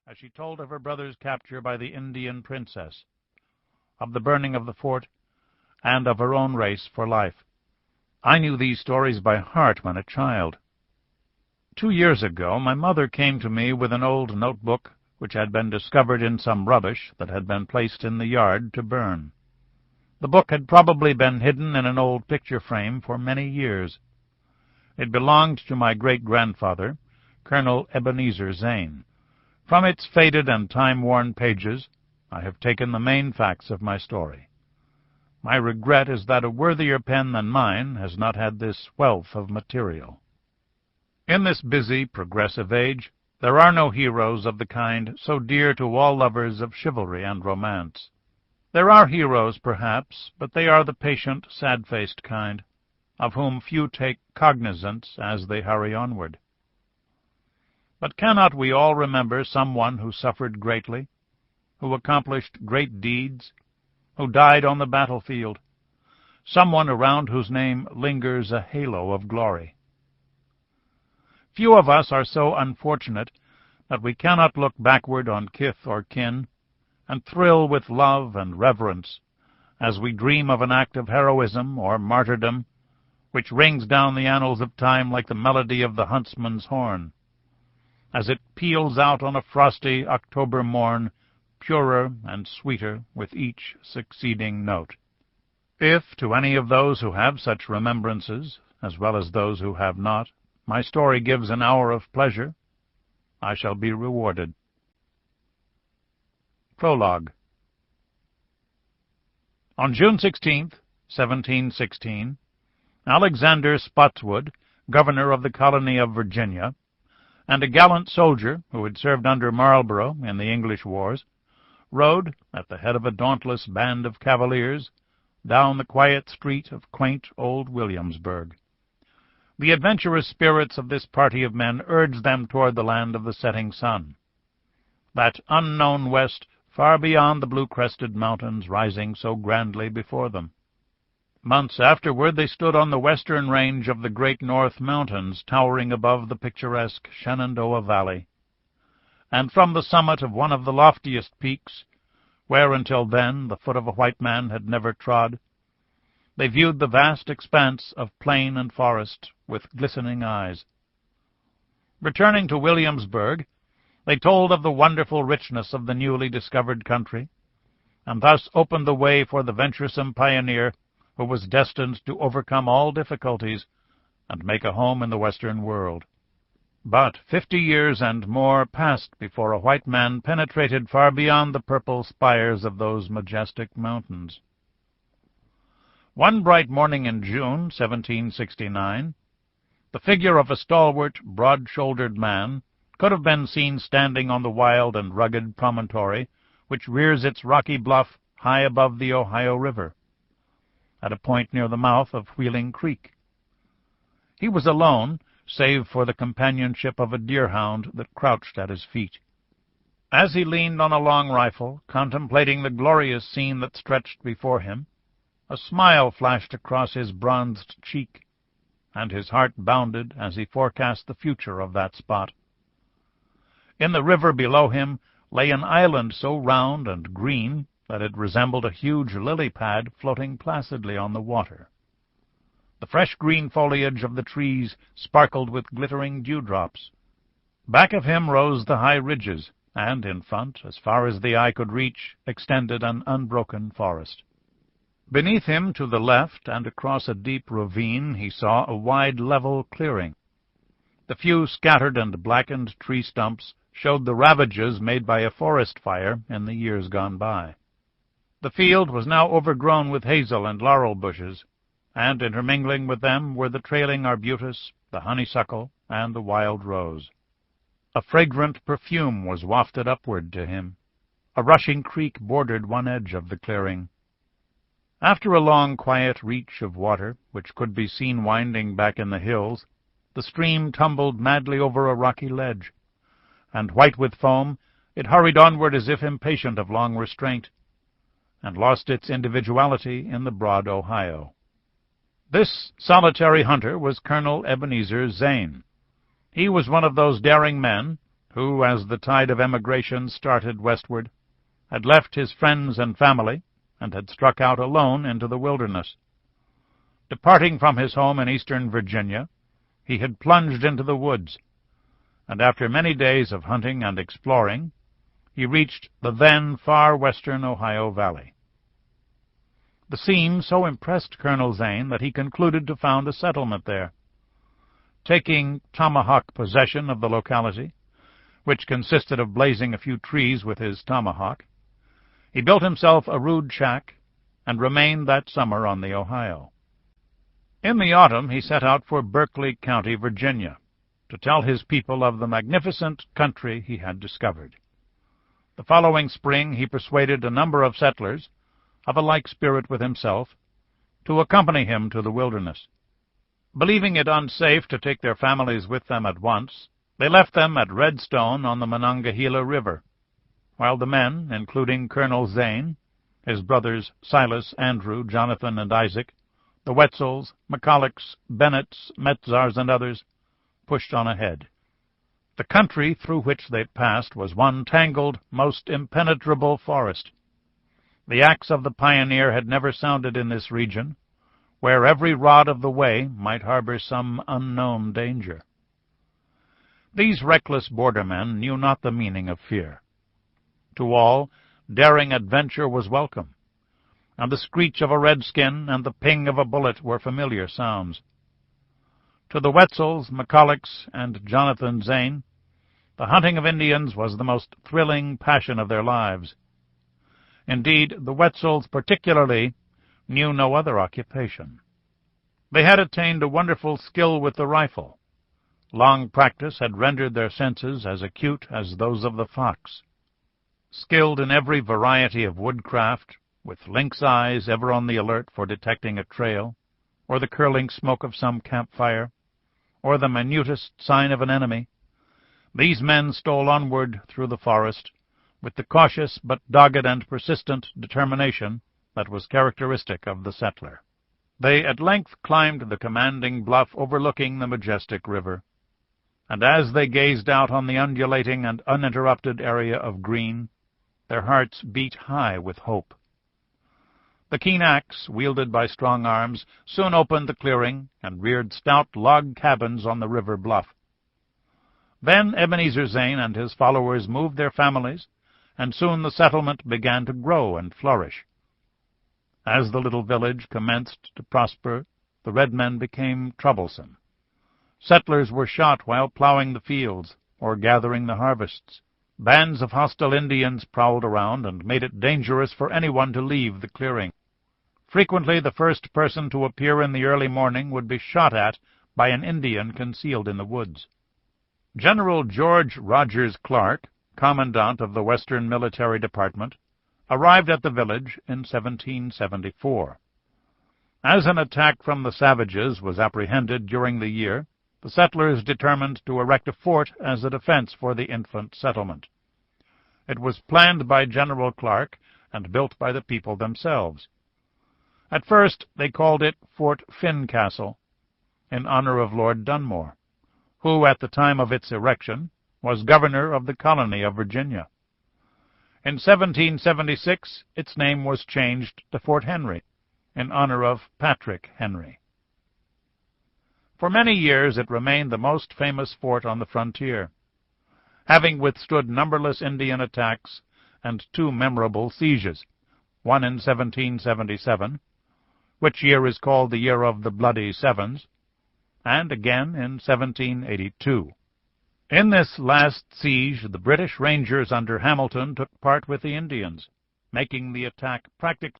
as she told of her brother's capture by the Indian princess, of the burning of the fort, and of her own race for life. I knew these stories by heart when a child. 2 years ago, my mother came to me with an old notebook which had been discovered in some rubbish that had been placed in the yard to burn. The book had probably been hidden in an old picture frame for many years. It belonged to my great-grandfather, Colonel Ebenezer Zane. From its faded and time-worn pages, I have taken the main facts of my story. My regret is that a worthier pen than mine has not had this wealth of material. In this busy, progressive age, there are no heroes of the kind so dear to all lovers of chivalry and romance. There are heroes, perhaps, but they are the patient, sad-faced kind, of whom few take cognizance as they hurry onward. But cannot we all remember someone who suffered greatly, who accomplished great deeds, who died on the battlefield, someone around whose name lingers a halo of glory? Few of us are so unfortunate that we cannot look backward on kith or kin and thrill with love and reverence as we dream of an act of heroism or martyrdom which rings down the annals of time like the melody of the huntsman's horn, as it peals out on a frosty October morn, purer and sweeter with each succeeding note. If, to any of those who have such remembrances, as well as those who have not, my story gives an hour of pleasure, I shall be rewarded. Prologue. On June 16th, 1716, Alexander Spotswood, governor of the colony of Virginia, and a gallant soldier who had served under Marlborough in the English wars, rode, at the head of a dauntless band of cavaliers, down the quiet street of quaint old Williamsburg. The adventurous spirits of this party of men urged them toward the land of the setting sun, that unknown west far beyond the blue-crested mountains rising so grandly before them. Months afterward they stood on the western range of the great North Mountains, towering above the picturesque Shenandoah Valley, and from the summit of one of the loftiest peaks, where until then the foot of a white man had never trod, they viewed the vast expanse of plain and forest with glistening eyes. Returning to Williamsburg, they told of the wonderful richness of the newly discovered country, and thus opened the way for the venturesome pioneer who was destined to overcome all difficulties and make a home in the Western world. But 50 years and more passed before a white man penetrated far beyond the purple spires of those majestic mountains. One bright morning in June, 1769, the figure of a stalwart, broad-shouldered man could have been seen standing on the wild and rugged promontory which rears its rocky bluff high above the Ohio River, at a point near the mouth of Wheeling Creek. He was alone, save for the companionship of a deerhound that crouched at his feet. As he leaned on a long rifle, contemplating the glorious scene that stretched before him, a smile flashed across his bronzed cheek, and his heart bounded as he forecast the future of that spot. In the river below him lay an island so round and green that it resembled a huge lily pad floating placidly on the water. The fresh green foliage of the trees sparkled with glittering dewdrops. Back of him rose the high ridges, and in front, as far as the eye could reach, extended an unbroken forest. Beneath him, to the left, and across a deep ravine, he saw a wide level clearing. The few scattered and blackened tree stumps showed the ravages made by a forest fire in the years gone by. The field was now overgrown with hazel and laurel bushes, and intermingling with them were the trailing arbutus, the honeysuckle, and the wild rose. A fragrant perfume was wafted upward to him. A rushing creek bordered one edge of the clearing. After a long, quiet reach of water, which could be seen winding back in the hills, the stream tumbled madly over a rocky ledge, and, white with foam, it hurried onward as if impatient of long restraint, and lost its individuality in the broad Ohio. This solitary hunter was Colonel Ebenezer Zane. He was one of those daring men who, as the tide of emigration started westward, had left his friends and family, and had struck out alone into the wilderness. Departing from his home in eastern Virginia, he had plunged into the woods, and after many days of hunting and exploring, he reached the then far western Ohio Valley. The scene so impressed Colonel Zane that he concluded to found a settlement there. Taking tomahawk possession of the locality, which consisted of blazing a few trees with his tomahawk, he built himself a rude shack and remained that summer on the Ohio. In the autumn he set out for Berkeley County, Virginia, to tell his people of the magnificent country he had discovered. The following spring he persuaded a number of settlers, of a like spirit with himself, to accompany him to the wilderness. Believing it unsafe to take their families with them at once, they left them at Redstone on the Monongahela River, while the men, including Colonel Zane, his brothers Silas, Andrew, Jonathan, and Isaac, the Wetzels, McCullochs, Bennetts, Metzars, and others, pushed on ahead. The country through which they passed was one tangled, most impenetrable forest. The axe of the pioneer had never sounded in this region, where every rod of the way might harbor some unknown danger. These reckless bordermen knew not the meaning of fear. To all, daring adventure was welcome, and the screech of a redskin and the ping of a bullet were familiar sounds. To the Wetzels, McCullochs, and Jonathan Zane, the hunting of Indians was the most thrilling passion of their lives. Indeed, the Wetzels particularly knew no other occupation. They had attained a wonderful skill with the rifle. Long practice had rendered their senses as acute as those of the fox. Skilled in every variety of woodcraft, with lynx eyes ever on the alert for detecting a trail, or the curling smoke of some campfire, or the minutest sign of an enemy, these men stole onward through the forest with the cautious but dogged and persistent determination that was characteristic of the settler. They at length climbed the commanding bluff overlooking the majestic river, and as they gazed out on the undulating and uninterrupted area of green, their hearts beat high with hope. The keen axe, wielded by strong arms, soon opened the clearing and reared stout log cabins on the river bluff. Then Ebenezer Zane and his followers moved their families, and soon the settlement began to grow and flourish. As the little village commenced to prosper, the red men became troublesome. Settlers were shot while plowing the fields or gathering the harvests. Bands of hostile Indians prowled around and made it dangerous for anyone to leave the clearing. Frequently the first person to appear in the early morning would be shot at by an Indian concealed in the woods. General George Rogers Clarke, commandant of the Western Military Department, arrived at the village in 1774. As an attack from the savages was apprehended during the year, the settlers determined to erect a fort as a defense for the infant settlement. It was planned by General Clarke and built by the people themselves. At first they called it Fort Fincastle, in honor of Lord Dunmore, who at the time of its erection was governor of the colony of Virginia. In 1776 its name was changed to Fort Henry, in honor of Patrick Henry. For many years it remained the most famous fort on the frontier, having withstood numberless Indian attacks and two memorable sieges, one in 1777, which year is called the Year of the Bloody Sevens, and again in 1782. In this last siege the British Rangers under Hamilton took part with the Indians, making the attack practically